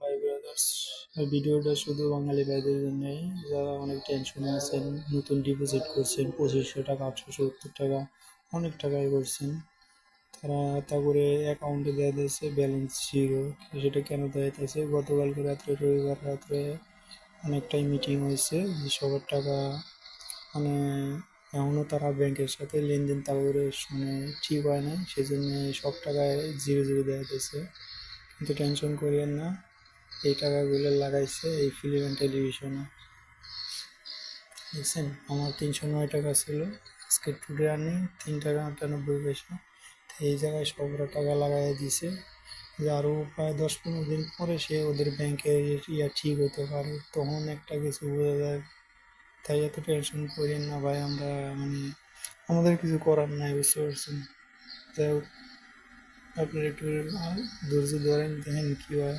ভাই ব্রাদার্স, এই ভিডিওটা শুধু বাঙালি ভাইদের জন্যই, যারা অনেক টেনশনে আছেন, নতুন ডিপোজিট করছেন 2500 টাকা, 870 টাকা, অনেক টাকাই করছেন। তারা তা করে অ্যাকাউন্টে দেওয়া দিয়েছে ব্যালেন্স জিরো। সেটা কেন দেখাইতেছে? গতকালকে রাত্রে, রবিবার রাত্রে অনেকটাই মিটিং হয়েছে যে সবার টাকা মানে এখনও তারা ব্যাংকের সাথে লেনদেন তাদের মানে ঠিক হয় নাই, সেজন্য সব টাকায় জিরো জিরো দেখাইতেছে। কিন্তু টেনশন করিয়েন না, এই টাকাগুলো লাগাইছে এই ফিল্ম অ্যান্ড টেলিভিশনে। দেখছেন, আমার 309 টাকা ছিল, আজকে টুডে আর্নিং 3 টাকা 98 পয়সা। তো এই জায়গায় সবরা টাকা লাগাই দিছে যে আরও প্রায় 10-15 দিন পরে সে ওদের ব্যাংকের ঠিক হতে পারে, তখন একটা কিছু বোঝা যায়। তাই এত টেনশন করেন না ভাই, আমরা মানে আমাদের কিছু করার নাই, বুঝতে পারছেন? যাই হোক, আপনার একটু ধৈর্য ধরেন, দেখেন কী হয়।